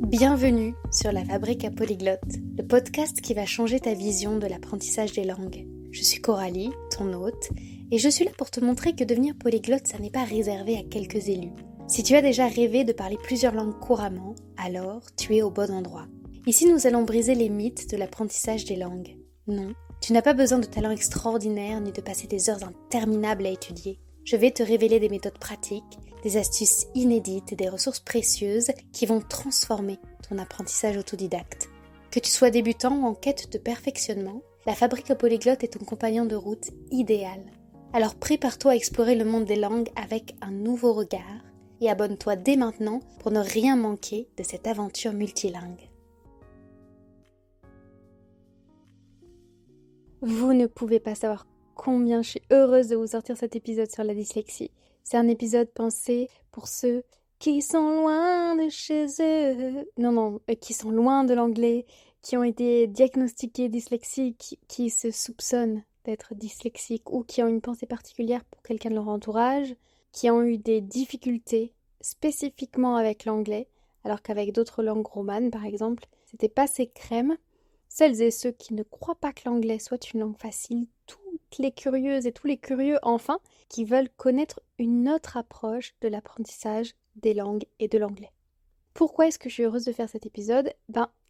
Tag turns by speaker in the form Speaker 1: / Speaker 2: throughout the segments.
Speaker 1: Bienvenue sur La Fabrique à Polyglotte, le podcast qui va changer ta vision de l'apprentissage des langues. Je suis Coralie, ton hôte, et je suis là pour te montrer que devenir polyglotte, ça n'est pas réservé à quelques élus. Si tu as déjà rêvé de parler plusieurs langues couramment, alors tu es au bon endroit. Ici, nous allons briser les mythes de l'apprentissage des langues. Non, tu n'as pas besoin de talent extraordinaire ni de passer des heures interminables à étudier. Je vais te révéler des méthodes pratiques, des astuces inédites et des ressources précieuses qui vont transformer ton apprentissage autodidacte. Que tu sois débutant ou en quête de perfectionnement, la Fabrique à Polyglotte est ton compagnon de route idéal. Alors prépare-toi à explorer le monde des langues avec un nouveau regard et abonne-toi dès maintenant pour ne rien manquer de cette aventure multilingue. Vous ne pouvez pas savoir combien je suis heureuse de vous sortir cet épisode sur la dyslexie. C'est un épisode pensé pour ceux qui sont loin de chez eux. Qui sont loin de l'anglais, qui ont été diagnostiqués dyslexiques, qui se soupçonnent d'être dyslexiques ou qui ont une pensée particulière pour quelqu'un de leur entourage, qui ont eu des difficultés spécifiquement avec l'anglais, alors qu'avec d'autres langues romanes, par exemple, c'était pas ces crèmes. Celles et ceux qui ne croient pas que l'anglais soit une langue facile, toutes les curieuses et tous les curieux enfin, qui veulent connaître une autre approche de l'apprentissage des langues et de l'anglais. Pourquoi est-ce que je suis heureuse de faire cet épisode ?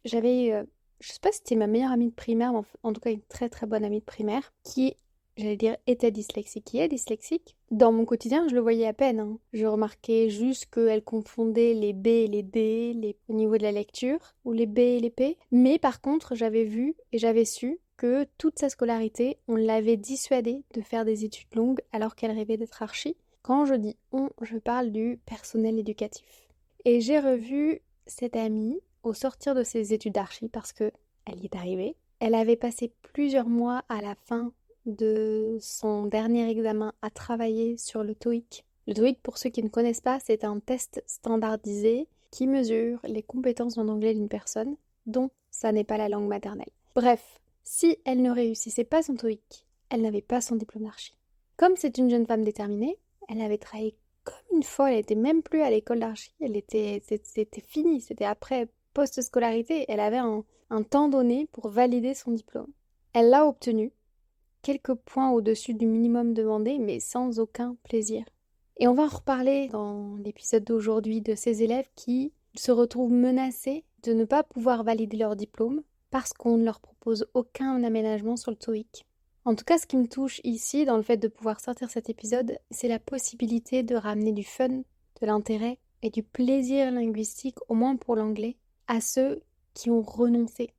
Speaker 1: J'avais, je sais pas si c'était ma meilleure amie de primaire, mais en tout cas une très très bonne amie de primaire, qui, était dyslexique, qui est dyslexique. Dans mon quotidien, je le voyais à peine, hein. Je remarquais juste qu'elle confondait les B et les D au niveau de la lecture, ou les B et les P. Mais par contre, j'avais vu et j'avais su que toute sa scolarité, on l'avait dissuadée de faire des études longues alors qu'elle rêvait d'être archi. Quand je dis on, je parle du personnel éducatif. Et j'ai revu cette amie au sortir de ses études d'archi parce qu'elle y est arrivée. Elle avait passé plusieurs mois à la fin de son dernier examen à travailler sur le TOEIC. Le TOEIC, pour ceux qui ne connaissent pas, c'est un test standardisé qui mesure les compétences en anglais d'une personne dont ça n'est pas la langue maternelle. Bref, si elle ne réussissait pas son TOEIC, elle n'avait pas son diplôme d'archi. Comme c'est une jeune femme déterminée, elle avait travaillé comme une folle, elle était même plus à l'école d'archi, c'était fini, c'était après post-scolarité, elle avait un temps donné pour valider son diplôme. Elle l'a obtenu, quelques points au-dessus du minimum demandé, mais sans aucun plaisir. Et on va en reparler dans l'épisode d'aujourd'hui de ces élèves qui se retrouvent menacés de ne pas pouvoir valider leur diplôme parce qu'on ne leur propose aucun aménagement sur le TOEIC. En tout cas, ce qui me touche ici, dans le fait de pouvoir sortir cet épisode, c'est la possibilité de ramener du fun, de l'intérêt et du plaisir linguistique, au moins pour l'anglais, à ceux qui ont renoncé.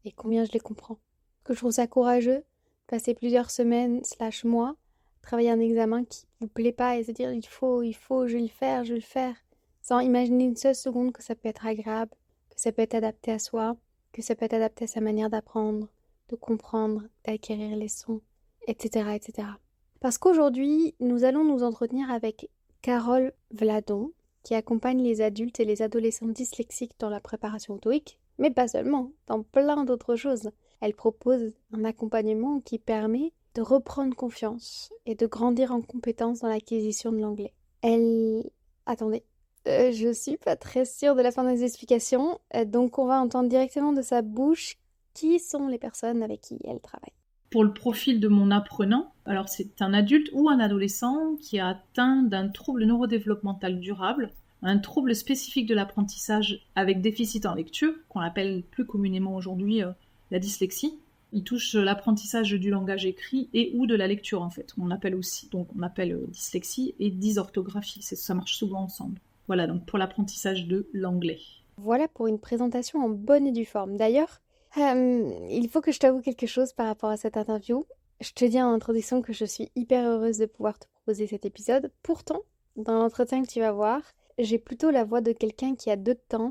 Speaker 1: Et combien je les comprends. Que je trouve ça courageux, passer plusieurs semaines / mois, travailler un examen qui ne vous plaît pas et se dire il faut, je vais le faire, sans imaginer une seule seconde que ça peut être agréable, que ça peut être adapté à soi, que ça peut être adapté à sa manière d'apprendre, de comprendre, d'acquérir les sons, etc., etc. Parce qu'aujourd'hui, nous allons nous entretenir avec Carole Vladon, qui accompagne les adultes et les adolescents dyslexiques dans la préparation au TOEIC, mais pas seulement, dans plein d'autres choses. Elle propose un accompagnement qui permet de reprendre confiance et de grandir en compétences dans l'acquisition de l'anglais. Attendez, je suis pas très sûre de la fin des explications, donc on va entendre directement de sa bouche qui sont les personnes avec qui elle travaille.
Speaker 2: Pour le profil de mon apprenant, alors c'est un adulte ou un adolescent qui a atteint d'un trouble neurodéveloppemental durable, un trouble spécifique de l'apprentissage avec déficit en lecture, qu'on appelle plus communément aujourd'hui la dyslexie. Il touche l'apprentissage du langage écrit et ou de la lecture en fait. On appelle dyslexie et dysorthographie, ça marche souvent ensemble. Voilà, donc pour l'apprentissage de l'anglais.
Speaker 1: Voilà pour une présentation en bonne et due forme. D'ailleurs, il faut que je t'avoue quelque chose par rapport à cette interview. Je te dis en introduction que je suis hyper heureuse de pouvoir te proposer cet épisode. Pourtant, dans l'entretien que tu vas voir, j'ai plutôt la voix de quelqu'un qui a 2 temps,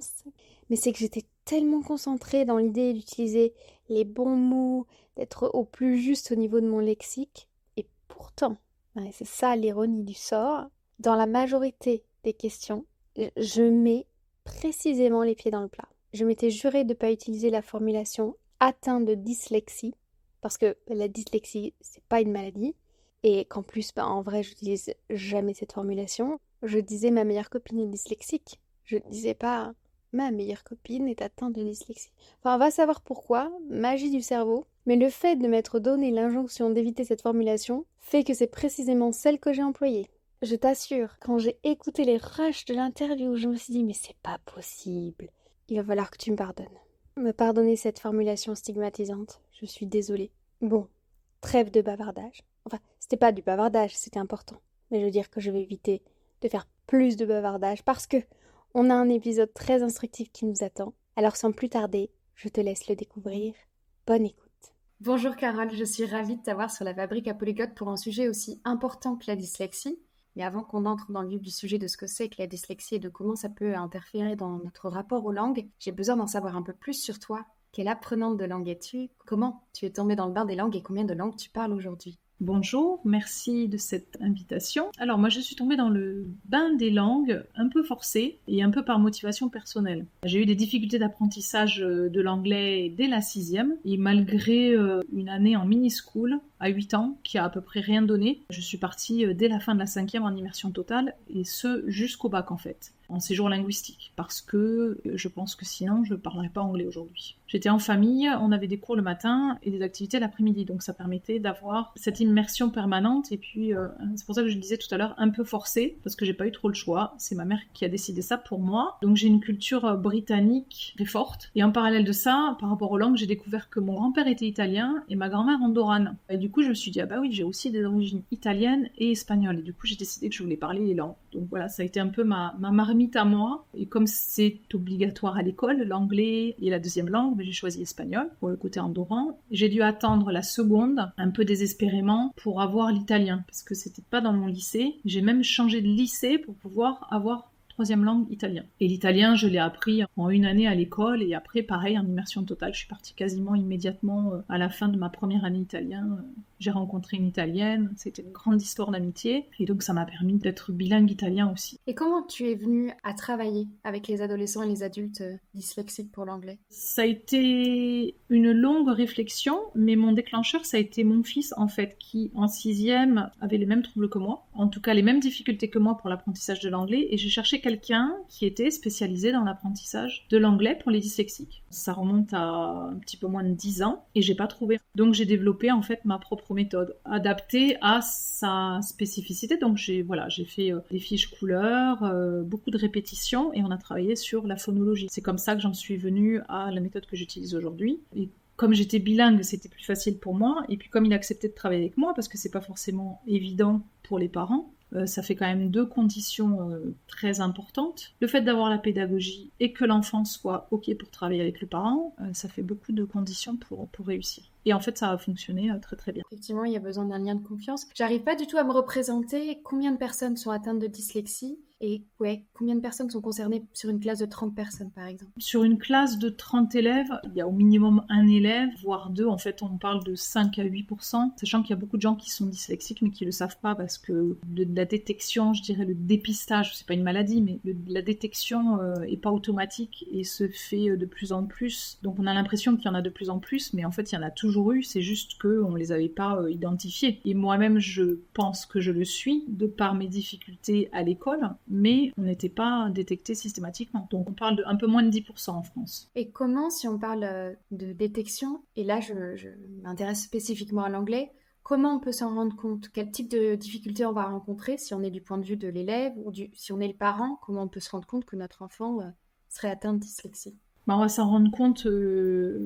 Speaker 1: mais c'est que j'étais tellement concentrée dans l'idée d'utiliser les bons mots, d'être au plus juste au niveau de mon lexique. Et pourtant, c'est ça l'ironie du sort, dans la majorité des questions, je mets précisément les pieds dans le plat. Je m'étais jurée de ne pas utiliser la formulation « atteint de dyslexie » parce que la dyslexie, c'est pas une maladie et qu'en plus, en vrai, j'utilise jamais cette formulation. Je disais ma meilleure copine est dyslexique. Je disais pas ma meilleure copine est atteinte de dyslexie. Enfin, on va savoir pourquoi, magie du cerveau, mais le fait de m'être donné l'injonction d'éviter cette formulation fait que c'est précisément celle que j'ai employée. Je t'assure, quand j'ai écouté les rushs de l'interview, je me suis dit, mais c'est pas possible. Il va falloir que tu me pardonnes. Me pardonner cette formulation stigmatisante. Je suis désolée. Bon, trêve de bavardage. Enfin, c'était pas du bavardage, c'était important. Mais je veux dire que je vais éviter de faire plus de bavardage parce que on a un épisode très instructif qui nous attend. Alors sans plus tarder, je te laisse le découvrir. Bonne écoute.
Speaker 3: Bonjour Carole, je suis ravie de t'avoir sur la Fabrique à Polyglot pour un sujet aussi important que la dyslexie. Mais avant qu'on entre dans le vif du sujet de ce que c'est que la dyslexie et de comment ça peut interférer dans notre rapport aux langues, j'ai besoin d'en savoir un peu plus sur toi. Quelle apprenante de langue es-tu? Comment tu es tombée dans le bain des langues et combien de langues tu parles aujourd'hui?
Speaker 2: Bonjour, merci de cette invitation. Alors moi je suis tombée dans le bain des langues un peu forcée et un peu par motivation personnelle. J'ai eu des difficultés d'apprentissage de l'anglais dès la 6e et malgré une année en mini-school à 8 ans qui a à peu près rien donné, je suis partie dès la fin de la 5e en immersion totale et ce jusqu'au bac en fait, en séjour linguistique parce que je pense que sinon je ne parlerais pas anglais aujourd'hui. J'étais en famille, on avait des cours le matin et des activités l'après-midi donc ça permettait d'avoir cette immersion permanente et puis c'est pour ça que je le disais tout à l'heure un peu forcée parce que j'ai pas eu trop le choix, c'est ma mère qui a décidé ça pour moi. Donc j'ai une culture britannique très forte et en parallèle de ça, par rapport aux langues, j'ai découvert que mon grand-père était italien et ma grand-mère andorrane. Et du coup je me suis dit ah bah oui, j'ai aussi des origines italiennes et espagnoles et du coup j'ai décidé que je voulais parler les langues. Donc voilà, ça a été un peu ma marmite à moi et comme c'est obligatoire à l'école, l'anglais et la deuxième langue, j'ai choisi l'espagnol pour le côté andorran. J'ai dû attendre la seconde, un peu désespérément, pour avoir l'italien, parce que c'était pas dans mon lycée. J'ai même changé de lycée pour pouvoir avoir troisième langue italien. Et l'italien, je l'ai appris en une année à l'école et après, pareil, en immersion totale. Je suis partie quasiment immédiatement à la fin de ma première année italien. J'ai rencontré une Italienne, c'était une grande histoire d'amitié et donc ça m'a permis d'être bilingue italien aussi.
Speaker 3: Et comment tu es venue à travailler avec les adolescents et les adultes dyslexiques pour l'anglais?
Speaker 2: Ça a été une longue réflexion, mais mon déclencheur, ça a été mon fils en fait, qui en 6e avait les mêmes troubles que moi, en tout cas les mêmes difficultés que moi pour l'apprentissage de l'anglais et j'ai cherché quelqu'un qui était spécialisé dans l'apprentissage de l'anglais pour les dyslexiques. Ça remonte à un petit peu moins de 10 ans et j'ai pas trouvé. Donc j'ai développé en fait ma propre méthode adaptée à sa spécificité. Donc j'ai fait des fiches couleurs, beaucoup de répétitions et on a travaillé sur la phonologie. C'est comme ça que j'en suis venue à la méthode que j'utilise aujourd'hui. Et comme j'étais bilingue, c'était plus facile pour moi. Et puis comme il a accepté de travailler avec moi, parce que c'est pas forcément évident pour les parents, ça fait quand même 2 conditions très importantes. Le fait d'avoir la pédagogie et que l'enfant soit OK pour travailler avec le parent, ça fait beaucoup de conditions pour réussir. Et en fait, ça a fonctionné très très bien.
Speaker 3: Effectivement, il y a besoin d'un lien de confiance. J'arrive pas du tout à me représenter combien de personnes sont atteintes de dyslexie et combien de personnes sont concernées sur une classe de 30 personnes par exemple.
Speaker 2: Sur une classe de 30 élèves, il y a au minimum un élève, voire 2. En fait, on parle de 5 à 8%, sachant qu'il y a beaucoup de gens qui sont dyslexiques mais qui le savent pas parce que la détection, je dirais le dépistage, c'est pas une maladie, mais la détection est pas automatique et se fait de plus en plus. Donc on a l'impression qu'il y en a de plus en plus, mais en fait il y en a toujours eu, c'est juste qu'on les avait pas identifiés. Et moi-même, je pense que je le suis, de par mes difficultés à l'école, mais on n'était pas détecté systématiquement. Donc on parle de un peu moins de 10% en France.
Speaker 3: Et comment, si on parle de détection, et là je m'intéresse spécifiquement à l'anglais, comment on peut s'en rendre compte? Quel type de difficultés on va rencontrer si on est du point de vue de l'élève ou si on est le parent? Comment on peut se rendre compte que notre enfant serait atteint de dyslexie?
Speaker 2: On va s'en rendre compte.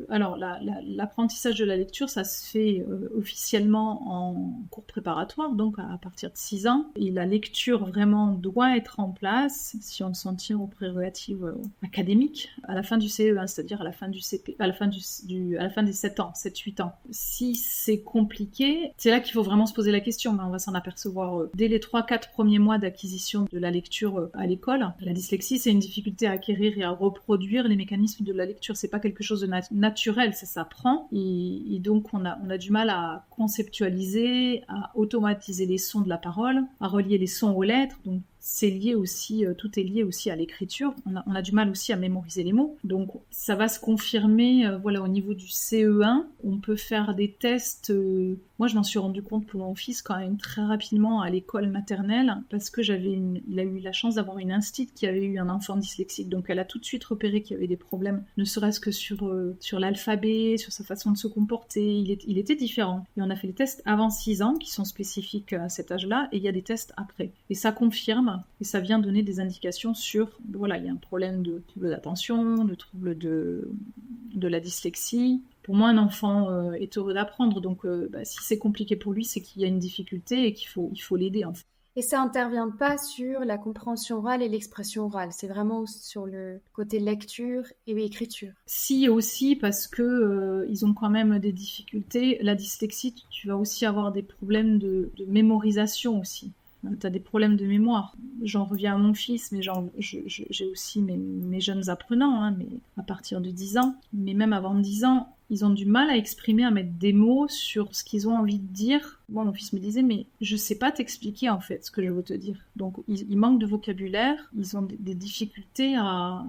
Speaker 2: Alors, l'apprentissage de la lecture, ça se fait officiellement en cours préparatoire, donc à partir de 6 ans. Et la lecture vraiment doit être en place, si on s'en tient aux prérogatives académiques, à la fin du CE1, c'est-à-dire à la fin du CP, à la fin des 7 ans, 7-8 ans. Si c'est compliqué, c'est là qu'il faut vraiment se poser la question, mais on va s'en apercevoir dès les 3-4 premiers mois d'acquisition de la lecture à l'école. La dyslexie, c'est une difficulté à acquérir et à reproduire les mécanismes de la lecture, c'est pas quelque chose de naturel, ça s'apprend et donc on a du mal à conceptualiser, à automatiser les sons de la parole, à relier les sons aux lettres, donc c'est lié aussi, tout est lié aussi à l'écriture. On a du mal aussi à mémoriser les mots. Donc ça va se confirmer, au niveau du CE1. On peut faire des tests Moi, je m'en suis rendu compte pour mon fils quand même très rapidement à l'école maternelle, parce que il a eu la chance d'avoir une instite qui avait eu un enfant dyslexique, donc elle a tout de suite repéré qu'il y avait des problèmes, ne serait-ce que sur l'alphabet, sur sa façon de se comporter, il était différent. Et on a fait les tests avant 6 ans, qui sont spécifiques à cet âge-là, et il y a des tests après. Et ça confirme, et ça vient donner des indications sur, voilà, il y a un problème de trouble d'attention, de trouble de la dyslexie. Pour moi, un enfant est heureux d'apprendre, donc si c'est compliqué pour lui, c'est qu'il y a une difficulté et qu'il faut l'aider, en fait.
Speaker 3: Et ça intervient pas sur la compréhension orale et l'expression orale, c'est vraiment sur le côté lecture et écriture.
Speaker 2: Si, aussi, parce que ils ont quand même des difficultés. La dyslexie, tu vas aussi avoir des problèmes de mémorisation aussi. Tu as des problèmes de mémoire. J'en reviens à mon fils, mais j'ai aussi mes jeunes apprenants, hein, mais à partir de 10 ans. Mais même avant 10 ans, ils ont du mal à exprimer, à mettre des mots sur ce qu'ils ont envie de dire. Moi, mon fils me disait, mais je sais pas t'expliquer en fait ce que je veux te dire. Donc, ils manquent de vocabulaire, ils ont des difficultés à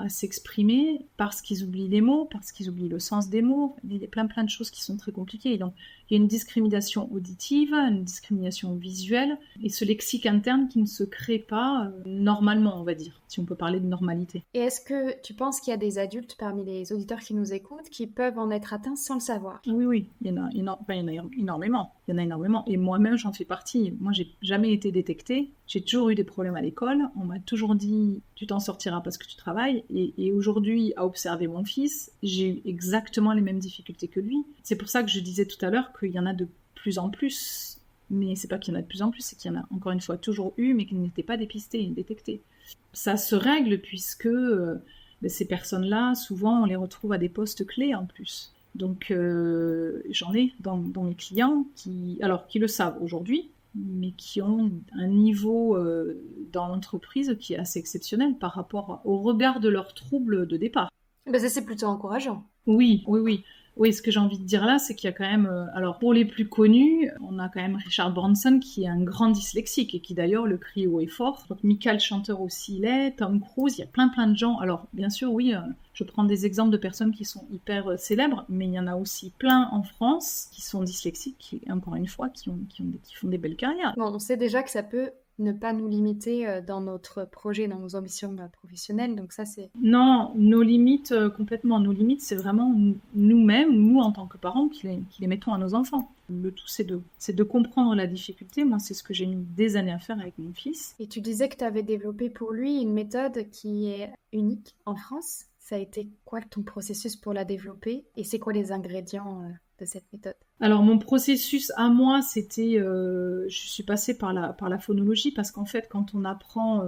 Speaker 2: s'exprimer parce qu'ils oublient les mots, parce qu'ils oublient le sens des mots. Il y a plein de choses qui sont très compliquées. Donc, il y a une discrimination auditive, une discrimination visuelle, et ce lexique interne qui ne se crée pas normalement, on va dire, si on peut parler de normalité.
Speaker 3: Et est-ce que tu penses qu'il y a des adultes parmi les auditeurs qui nous écoutent qui peuvent en être atteints sans le savoir?
Speaker 2: Oui, il y en a énormément. Il y en a énormément. Et moi-même, j'en fais partie. Moi, j'ai jamais été détectée. J'ai toujours eu des problèmes à l'école. On m'a toujours dit, tu t'en sortiras parce que tu travailles. Et aujourd'hui, à observer mon fils, j'ai eu exactement les mêmes difficultés que lui. C'est pour ça que je disais tout à l'heure qu'il y en a de plus en plus. Mais c'est pas qu'il y en a de plus en plus, c'est qu'il y en a encore une fois toujours eu, mais qui n'étaient pas dépistés et détectés. Ça se règle puisque ces personnes-là, souvent, on les retrouve à des postes clés en plus. Donc, j'en ai dans mes clients qui le savent aujourd'hui, mais qui ont un niveau dans l'entreprise qui est assez exceptionnel par rapport au regard de leurs troubles de départ.
Speaker 3: Ça, c'est plutôt encourageant.
Speaker 2: Oui. Oui, ce que j'ai envie de dire là, c'est qu'il y a quand même... pour les plus connus, on a quand même Richard Branson qui est un grand dyslexique et qui d'ailleurs le crie haut et fort. Donc Michael Chanteur aussi l'est, Tom Cruise, il y a plein de gens. Alors bien sûr, oui, je prends des exemples de personnes qui sont hyper célèbres, mais il y en a aussi plein en France qui sont dyslexiques et encore une fois, qui font des belles carrières.
Speaker 3: Bon, on sait déjà que ça peut ne pas nous limiter dans notre projet, dans nos ambitions professionnelles, donc ça c'est...
Speaker 2: Non, nos limites, complètement, nos limites, c'est vraiment nous-mêmes, nous en tant que parents, qui les mettons à nos enfants. Le tout, c'est de comprendre la difficulté. Moi, c'est ce que j'ai mis des années à faire avec mon fils.
Speaker 3: Et tu disais que tu avais développé pour lui une méthode qui est unique en France. Ça a été quoi ton processus pour la développer? Et c'est quoi les ingrédients de cette méthode?
Speaker 2: Alors mon processus à moi, c'était, je suis passée par la phonologie parce qu'en fait, quand on apprend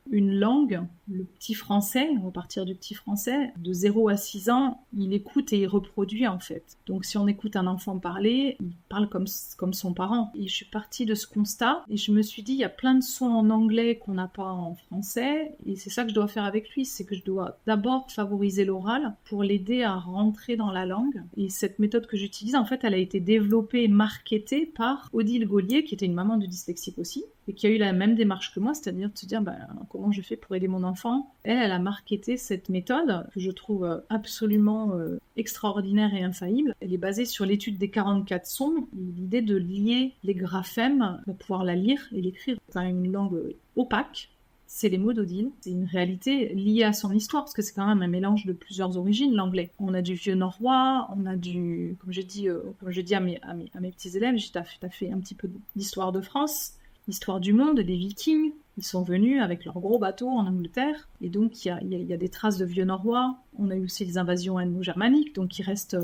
Speaker 2: une langue, le petit français, on va partir du petit français, de 0 à 6 ans, il écoute et il reproduit en fait. Donc si on écoute un enfant parler, il parle comme son parent. Et je suis partie de ce constat et je me suis dit, il y a plein de sons en anglais qu'on n'a pas en français et c'est ça que je dois faire avec lui, c'est que je dois d'abord favoriser l'oral pour l'aider à rentrer dans la langue. Et cette méthode que j'utilise, en fait, elle a été développée et marketée par Odile Gaulier, qui était une maman de dyslexique aussi, et qui a eu la même démarche que moi, c'est-à-dire de se dire comment je fais pour aider mon enfant. Elle a marketé cette méthode que je trouve absolument extraordinaire et infaillible. Elle est basée sur l'étude des 44 sons, l'idée de lier les graphèmes, de pouvoir la lire et l'écrire. C'est quand même une langue opaque. C'est les mots d'Odile. C'est une réalité liée à son histoire, parce que c'est quand même un mélange de plusieurs origines, l'anglais. On a du vieux norrois, on a du... Comme je dis à mes petits élèves, j'ai fait un petit peu d'histoire de France, l'histoire du monde, des Vikings. Ils sont venus avec leurs gros bateaux en Angleterre, et donc il y a des traces de vieux norrois. On a eu aussi les invasions inno-germaniques, donc il reste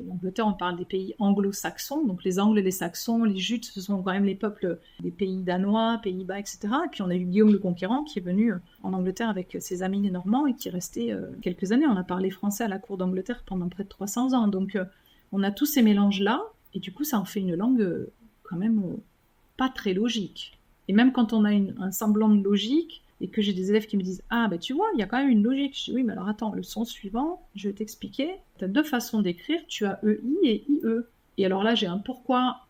Speaker 2: l'Angleterre, on parle des pays anglo-saxons, donc les Angles et les Saxons, les Jutes, ce sont quand même les peuples des pays danois, Pays-Bas, etc. Et puis on a eu Guillaume le Conquérant qui est venu en Angleterre avec ses amis les Normands et qui est resté quelques années. On a parlé français à la cour d'Angleterre pendant près de 300 ans, donc on a tous ces mélanges-là, et du coup ça en fait une langue quand même pas très logique. Et même quand on a un semblant de logique, et que j'ai des élèves qui me disent « Ah, tu vois, il y a quand même une logique. » Je dis « Oui, mais alors attends, le son suivant, je vais t'expliquer. Tu as 2 façons d'écrire, tu as EI et IE. Et alors là, j'ai un pourquoi.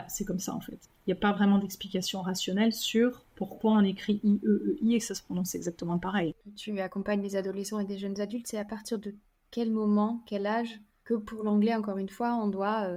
Speaker 2: C'est comme ça en fait. Il n'y a pas vraiment d'explication rationnelle sur pourquoi on écrit IE, EI et que ça se prononce exactement pareil.
Speaker 3: Tu accompagnes des adolescents et des jeunes adultes, c'est à partir de quel moment, quel âge, que pour l'anglais, encore une fois, on doit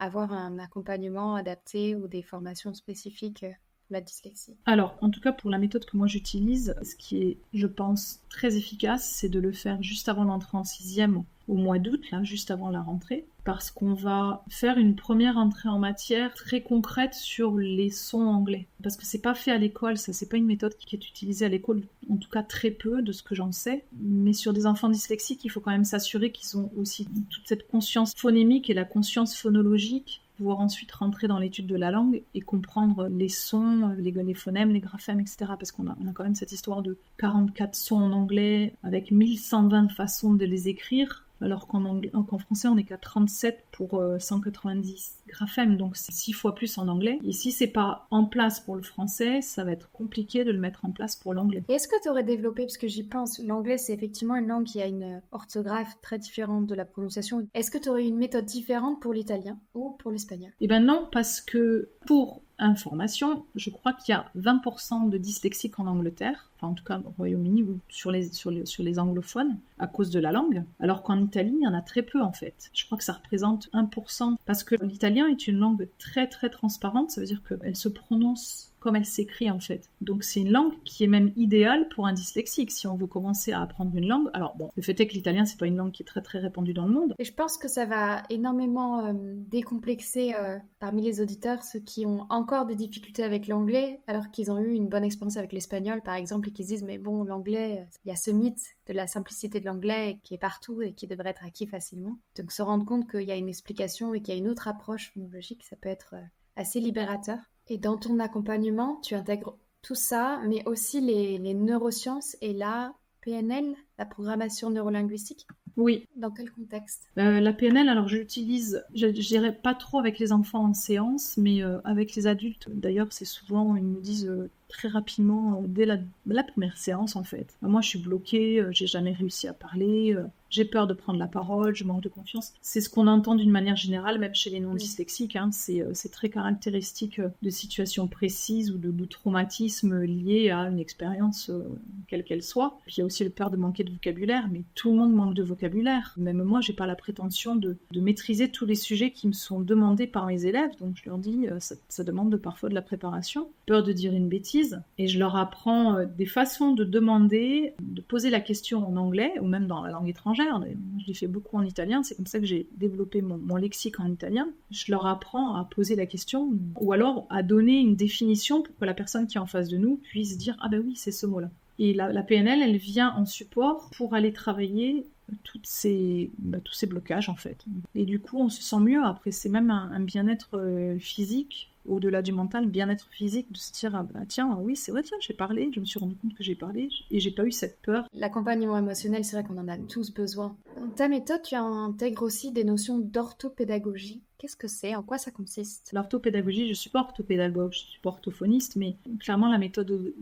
Speaker 3: avoir un accompagnement adapté ou des formations spécifiques pour la dyslexie?
Speaker 2: Alors, en tout cas, pour la méthode que moi j'utilise, ce qui est, je pense, très efficace, c'est de le faire juste avant l'entrée en 6e au mois d'août, là, juste avant la rentrée, parce qu'on va faire une première entrée en matière très concrète sur les sons anglais. Parce que c'est pas fait à l'école, ça, c'est pas une méthode qui est utilisée à l'école, en tout cas très peu de ce que j'en sais. Mais sur des enfants dyslexiques, il faut quand même s'assurer qu'ils ont aussi toute cette conscience phonémique et la conscience phonologique, pouvoir ensuite rentrer dans l'étude de la langue et comprendre les sons, les phonèmes, les graphèmes, etc. Parce qu'on a quand même cette histoire de 44 sons en anglais avec 1120 façons de les écrire, alors qu'en français, on n'est qu'à 37 pour 190 graphèmes, donc c'est 6 fois plus en anglais. Et si c'est pas en place pour le français, ça va être compliqué de le mettre en place pour l'anglais.
Speaker 3: Et est-ce que tu aurais développé, parce que j'y pense, l'anglais c'est effectivement une langue qui a une orthographe très différente de la prononciation. Est-ce que tu aurais une méthode différente pour l'italien ou pour l'espagnol?
Speaker 2: Eh ben non, parce que pour information, je crois qu'il y a 20% de dyslexiques en Angleterre, enfin en tout cas au Royaume-Uni ou sur les anglophones, à cause de la langue, alors qu'en Italie, il y en a très peu en fait. Je crois que ça représente 1%, parce que l'italien est une langue très très transparente, ça veut dire qu'elle se prononce comme elle s'écrit en fait. Donc c'est une langue qui est même idéale pour un dyslexique si on veut commencer à apprendre une langue. Alors bon, le fait est que l'italien c'est pas une langue qui est très très répandue dans le monde.
Speaker 3: Et je pense que ça va énormément décomplexer parmi les auditeurs ceux qui ont encore des difficultés avec l'anglais alors qu'ils ont eu une bonne expérience avec l'espagnol par exemple et qui se disent mais bon l'anglais, il y a ce mythe de la simplicité de l'anglais qui est partout et qui devrait être acquis facilement. Donc se rendre compte qu'il y a une explication et qu'il y a une autre approche phonologique, ça peut être assez libérateur. Et dans ton accompagnement, tu intègres tout ça, mais aussi les neurosciences et la PNL, la programmation neurolinguistique.
Speaker 2: Oui.
Speaker 3: Dans quel contexte?
Speaker 2: La PNL, alors je l'utilise, je dirais pas trop avec les enfants en séance, mais avec les adultes. D'ailleurs, c'est souvent, ils me disent très rapidement, dès la première séance en fait. Moi, je suis bloquée, j'ai jamais réussi à parler, j'ai peur de prendre la parole, je manque de confiance. C'est ce qu'on entend d'une manière générale, même chez les non-dyslexiques. Hein. C'est très caractéristique de situations précises ou de traumatismes liés à une expérience, quelle qu'elle soit. Puis il y a aussi le peur de manquer de vocabulaire, mais tout le monde manque de vocabulaire. Même moi, j'ai pas la prétention de maîtriser tous les sujets qui me sont demandés par mes élèves. Donc je leur dis, ça demande parfois de la préparation. Peur de dire une bêtise. Et je leur apprends des façons de demander, de poser la question en anglais ou même dans la langue étrangère. Je l'ai fait beaucoup en italien, c'est comme ça que j'ai développé mon lexique en italien. Je leur apprends à poser la question ou alors à donner une définition pour que la personne qui est en face de nous puisse dire « Ah ben oui, c'est ce mot-là ». Et la PNL, elle vient en support pour aller travailler tous ces blocages en fait. Et du coup, on se sent mieux. Après, c'est même un bien-être physique, au-delà du mental, bien-être physique, de se dire ah bah, tiens, oui, c'est vrai, tiens, j'ai parlé, je me suis rendu compte que j'ai parlé et j'ai pas eu cette peur.
Speaker 3: L'accompagnement émotionnel, c'est vrai qu'on en a tous besoin. Dans ta méthode, tu intègres aussi des notions d'orthopédagogie. Qu'est-ce que c'est? En quoi ça consiste?
Speaker 2: L'orthopédagogie, je suis pas orthopédagogue, je suis pas orthophoniste, mais clairement la méthode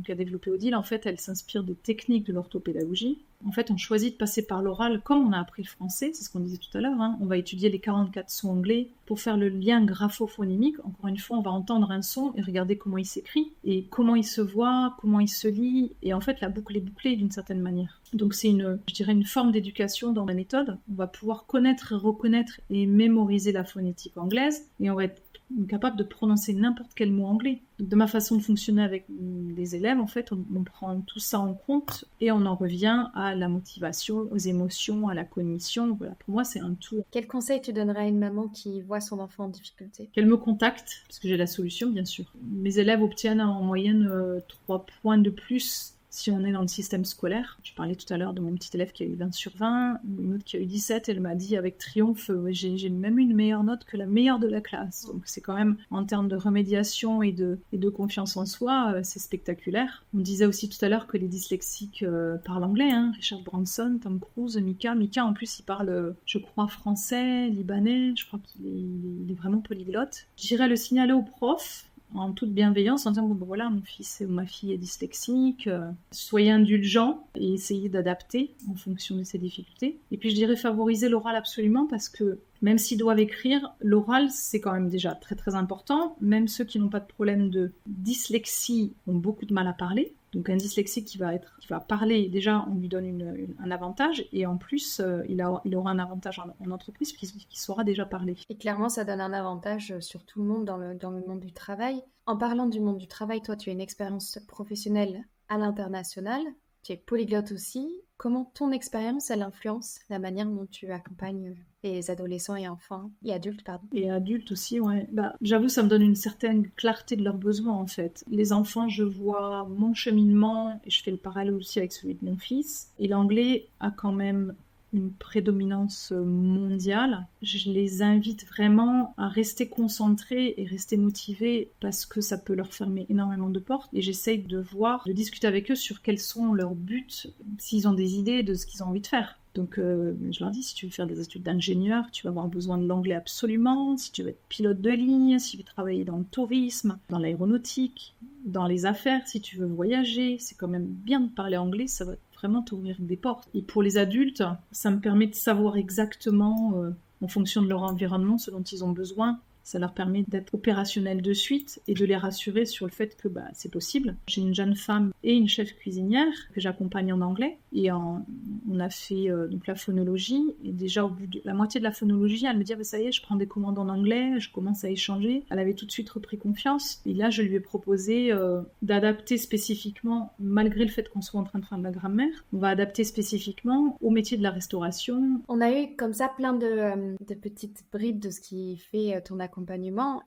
Speaker 2: qu'a développée Odile, en fait, elle s'inspire des techniques de l'orthopédagogie. En fait, on choisit de passer par l'oral comme on a appris le français, c'est ce qu'on disait tout à l'heure. Hein. On va étudier les 44 sons anglais pour faire le lien graphophonique. Encore une fois, on va entendre un son et regarder comment il s'écrit, et comment il se voit, comment il se lit, et en fait, la boucle est bouclée d'une certaine manière. Donc c'est une forme d'éducation dans la méthode. On va pouvoir connaître, reconnaître et mémoriser la phonétique anglaise, et on va être capable de prononcer n'importe quel mot anglais. Donc, de ma façon de fonctionner avec les élèves, en fait, on prend tout ça en compte et on en revient à la motivation, aux émotions, à la cognition. Voilà, pour moi, c'est un tout.
Speaker 3: Quel conseil tu donnerais à une maman qui voit son enfant en difficulté?
Speaker 2: Qu'elle me contacte, parce que j'ai la solution, bien sûr. Mes élèves obtiennent en moyenne 3 points de plus si on est dans le système scolaire. Je parlais tout à l'heure de mon petit élève qui a eu 20 sur 20, une autre qui a eu 17, elle m'a dit avec triomphe, j'ai même eu une meilleure note que la meilleure de la classe. Donc c'est quand même, en termes de remédiation et de confiance en soi, c'est spectaculaire. On disait aussi tout à l'heure que les dyslexiques parlent anglais, hein. Richard Branson, Tom Cruise, Mika en plus il parle, je crois, français, libanais, je crois qu'il est vraiment polyglotte. J'irais le signaler aux profs, en toute bienveillance, en disant bon, voilà, mon fils ou ma fille est dyslexique, soyez indulgents et essayez d'adapter en fonction de ses difficultés. Et puis je dirais favoriser l'oral absolument, parce que même s'ils doivent écrire, l'oral c'est quand même déjà très très important. Même ceux qui n'ont pas de problème de dyslexie ont beaucoup de mal à parler. Donc un dyslexique qui va parler, déjà on lui donne un avantage et en plus il aura un avantage en entreprise puisqu'il saura déjà parler.
Speaker 3: Et clairement ça donne un avantage sur tout le monde dans le monde du travail. En parlant du monde du travail, toi tu as une expérience professionnelle à l'international, tu es polyglotte aussi. Comment ton expérience, elle influence la manière dont tu accompagnes les adolescents et enfants, et adultes, pardon.
Speaker 2: Et adultes aussi, ouais. J'avoue, ça me donne une certaine clarté de leurs besoins, en fait. Les enfants, je vois mon cheminement, et je fais le parallèle aussi avec celui de mon fils. Et l'anglais a quand même une prédominance mondiale. Je les invite vraiment à rester concentrés et rester motivés parce que ça peut leur fermer énormément de portes. Et j'essaye de discuter avec eux sur quels sont leurs buts, s'ils ont des idées de ce qu'ils ont envie de faire. Donc je leur dis, si tu veux faire des études d'ingénieur, tu vas avoir besoin de l'anglais absolument. Si tu veux être pilote de ligne, si tu veux travailler dans le tourisme, dans l'aéronautique, dans les affaires, si tu veux voyager, c'est quand même bien de parler anglais, ça va vraiment t'ouvrir des portes. Et pour les adultes, ça me permet de savoir exactement, en fonction de leur environnement, ce dont ils ont besoin. Ça leur permet d'être opérationnels de suite et de les rassurer sur le fait que c'est possible. J'ai une jeune femme et une chef cuisinière que j'accompagne en anglais et on a fait donc la phonologie et déjà au bout de la moitié de la phonologie, elle me dit ça y est, je prends des commandes en anglais, je commence à échanger. Elle avait tout de suite repris confiance et là je lui ai proposé d'adapter spécifiquement, malgré le fait qu'on soit en train de faire de la grammaire, on va adapter spécifiquement au métier de la restauration.
Speaker 3: On a eu comme ça plein de petites bribes de ce qui fait ton accompagnement.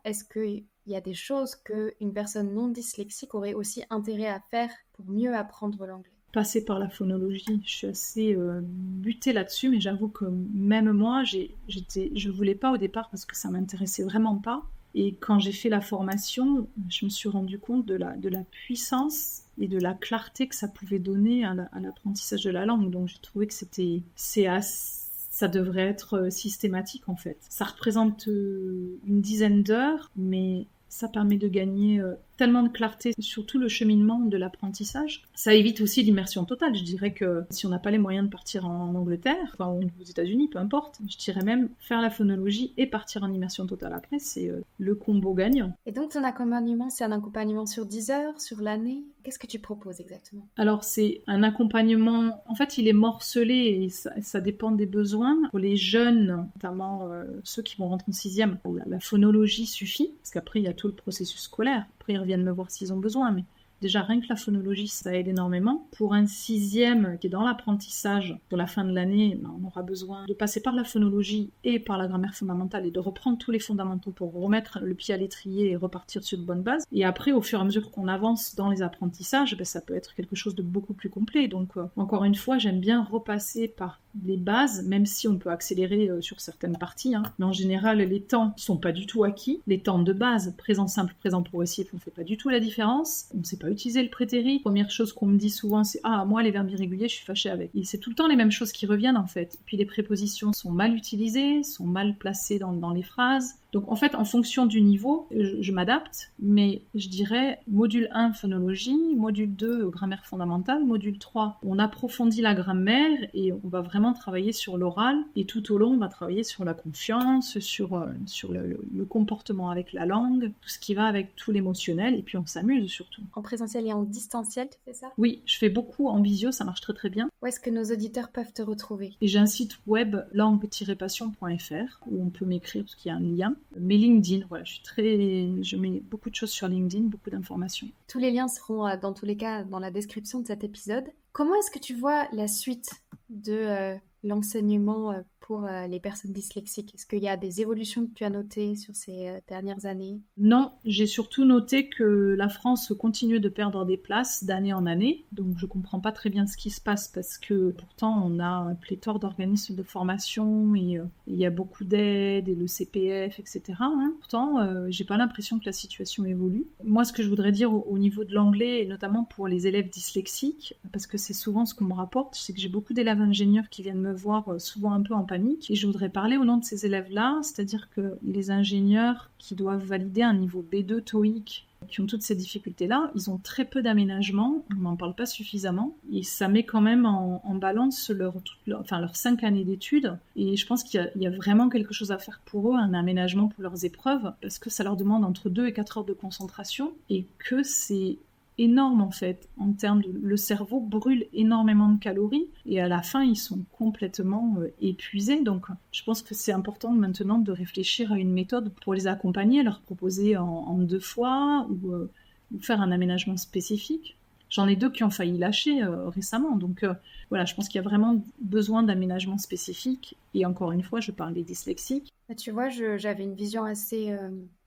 Speaker 3: Est-ce qu'il y a des choses qu'une personne non dyslexique aurait aussi intérêt à faire pour mieux apprendre l'anglais?
Speaker 2: Passer par la phonologie, je suis assez butée là-dessus, mais j'avoue que même moi, je voulais pas au départ parce que ça m'intéressait vraiment pas. Et quand j'ai fait la formation, je me suis rendu compte de la puissance et de la clarté que ça pouvait donner à l'apprentissage de la langue. Donc j'ai trouvé que ça devrait être systématique en fait. Ça représente une dizaine d'heures, mais ça permet de gagner tellement de clarté sur tout le cheminement de l'apprentissage. Ça évite aussi l'immersion totale. Je dirais que si on n'a pas les moyens de partir en Angleterre, enfin aux États-Unis, peu importe, je dirais même faire la phonologie et partir en immersion totale après, c'est le combo gagnant.
Speaker 3: Et donc ton accompagnement, c'est un accompagnement sur 10 heures, sur l'année? Qu'est-ce que tu proposes exactement?
Speaker 2: Alors c'est un accompagnement, en fait il est morcelé et ça dépend des besoins. Pour les jeunes, notamment ceux qui vont rentrer en 6e, la phonologie suffit, parce qu'après il y a tout le processus scolaire. Après, ils reviennent me voir s'ils ont besoin, mais déjà, rien que la phonologie, ça aide énormément. Pour un 6e qui est dans l'apprentissage, pour la fin de l'année, on aura besoin de passer par la phonologie et par la grammaire fondamentale et de reprendre tous les fondamentaux pour remettre le pied à l'étrier et repartir sur de bonnes bases. Et après, au fur et à mesure qu'on avance dans les apprentissages, ça peut être quelque chose de beaucoup plus complet. Donc, encore une fois, j'aime bien repasser par les bases, même si on peut accélérer sur certaines parties. Mais en général, les temps ne sont pas du tout acquis. Les temps de base, présent simple, présent progressif, on ne fait pas du tout la différence. On ne sait pas utiliser le prétérit. Première chose qu'on me dit souvent, c'est « Ah, moi, les verbes irréguliers, je suis fâchée avec ». Et c'est tout le temps les mêmes choses qui reviennent, en fait. Puis les prépositions sont mal utilisées, sont mal placées dans les phrases. Donc en fait, en fonction du niveau, je m'adapte, mais je dirais module 1 phonologie, module 2 grammaire fondamentale, module 3 on approfondit la grammaire et on va vraiment travailler sur l'oral et tout au long on va travailler sur la confiance, sur le comportement avec la langue, tout ce qui va avec tout l'émotionnel et puis on s'amuse surtout.
Speaker 3: En présentiel et en distanciel, tu fais ça?
Speaker 2: Oui, je fais beaucoup en visio, ça marche très très bien.
Speaker 3: Où est-ce que nos auditeurs peuvent te retrouver?
Speaker 2: Et j'ai un site web langue-passion.fr où on peut m'écrire parce qu'il y a un lien. Mais LinkedIn, voilà, je mets beaucoup de choses sur LinkedIn, beaucoup d'informations.
Speaker 3: Tous les liens seront dans tous les cas dans la description de cet épisode. Comment est-ce que tu vois la suite de l'enseignement pour les personnes dyslexiques? Est-ce qu'il y a des évolutions que tu as notées sur ces dernières années?
Speaker 2: Non, j'ai surtout noté que la France continue de perdre des places d'année en année, donc je comprends pas très bien ce qui se passe parce que pourtant on a un pléthore d'organismes de formation et il y a beaucoup d'aides et le CPF, etc. Pourtant, j'ai pas l'impression que la situation évolue. Moi, ce que je voudrais dire au niveau de l'anglais, et notamment pour les élèves dyslexiques, parce que c'est souvent ce qu'on me rapporte, c'est que j'ai beaucoup d'élèves ingénieurs qui viennent me voir souvent un peu en panique. Et je voudrais parler au nom de ces élèves-là, c'est-à-dire que les ingénieurs qui doivent valider un niveau B2 TOEIC, qui ont toutes ces difficultés-là, ils ont très peu d'aménagement, on n'en parle pas suffisamment, et ça met quand même en balance leurs 5 années d'études, et je pense qu'il y a vraiment quelque chose à faire pour eux, un aménagement pour leurs épreuves, parce que ça leur demande entre 2 et 4 heures de concentration, et que c'est énorme en fait. En termes le cerveau brûle énormément de calories et à la fin ils sont complètement épuisés. Donc je pense que c'est important maintenant de réfléchir à une méthode pour les accompagner, leur proposer en 2 fois ou faire un aménagement spécifique. J'en ai 2 qui ont failli lâcher récemment. Donc voilà, je pense qu'il y a vraiment besoin d'aménagement spécifique. Et encore une fois, je parle des dyslexiques.
Speaker 3: Tu vois, j'avais une vision assez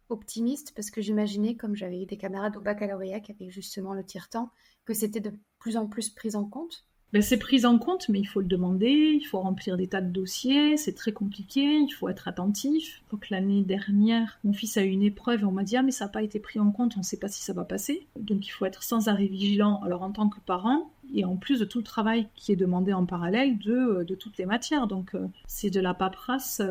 Speaker 3: optimiste parce que j'imaginais, comme j'avais eu des camarades au baccalauréat qui avaient justement le tire-temps, que c'était de plus en plus pris en compte.
Speaker 2: Ben, c'est pris en compte, mais il faut le demander, il faut remplir des tas de dossiers, c'est très compliqué, il faut être attentif. Donc l'année dernière, mon fils a eu une épreuve et on m'a dit « Ah mais ça n'a pas été pris en compte, on ne sait pas si ça va passer ». Donc il faut être sans arrêt vigilant, alors en tant que parent, et en plus de tout le travail qui est demandé en parallèle de toutes les matières. Donc c'est de la paperasse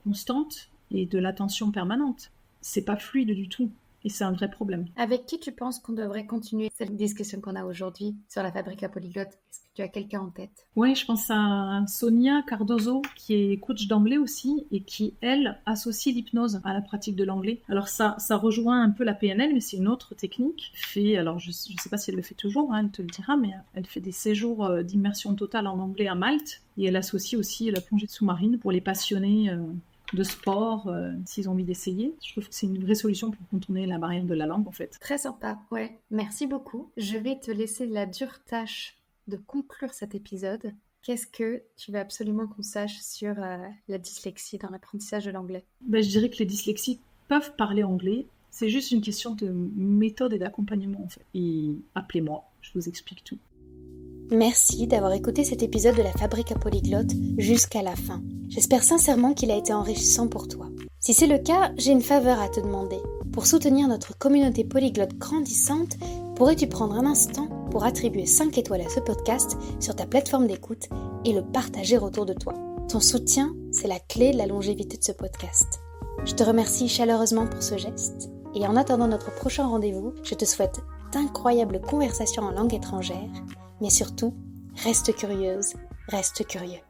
Speaker 2: constante et de l'attention permanente. C'est pas fluide du tout. Et c'est un vrai problème.
Speaker 3: Avec qui tu penses qu'on devrait continuer cette discussion qu'on a aujourd'hui sur la fabrique à polyglotte? Est-ce que tu as quelqu'un en tête?
Speaker 2: Oui, je pense à Sonia Cardozo, qui est coach d'anglais aussi, et qui, elle, associe l'hypnose à la pratique de l'anglais. Alors ça rejoint un peu la PNL, mais c'est une autre technique. Alors je ne sais pas si elle le fait toujours, hein, elle te le dira, mais elle fait des séjours d'immersion totale en anglais à Malte, et elle associe aussi la plongée sous-marine pour les passionnés de sport, s'ils ont envie d'essayer. Je trouve que c'est une vraie solution pour contourner la barrière de la langue, en fait.
Speaker 3: Très sympa, ouais. Merci beaucoup. Je vais te laisser la dure tâche de conclure cet épisode. Qu'est-ce que tu veux absolument qu'on sache sur la dyslexie dans l'apprentissage de l'anglais?
Speaker 2: Je dirais que les dyslexiques peuvent parler anglais. C'est juste une question de méthode et d'accompagnement, en fait. Et appelez-moi, je vous explique tout.
Speaker 1: Merci d'avoir écouté cet épisode de la Fabrique à polyglotte jusqu'à la fin. J'espère sincèrement qu'il a été enrichissant pour toi. Si c'est le cas, j'ai une faveur à te demander. Pour soutenir notre communauté polyglotte grandissante, pourrais-tu prendre un instant pour attribuer 5 étoiles à ce podcast sur ta plateforme d'écoute et le partager autour de toi? Ton soutien, c'est la clé de la longévité de ce podcast. Je te remercie chaleureusement pour ce geste. Et en attendant notre prochain rendez-vous, je te souhaite d'incroyables conversations en langue étrangère. Mais surtout, reste curieuse, reste curieux.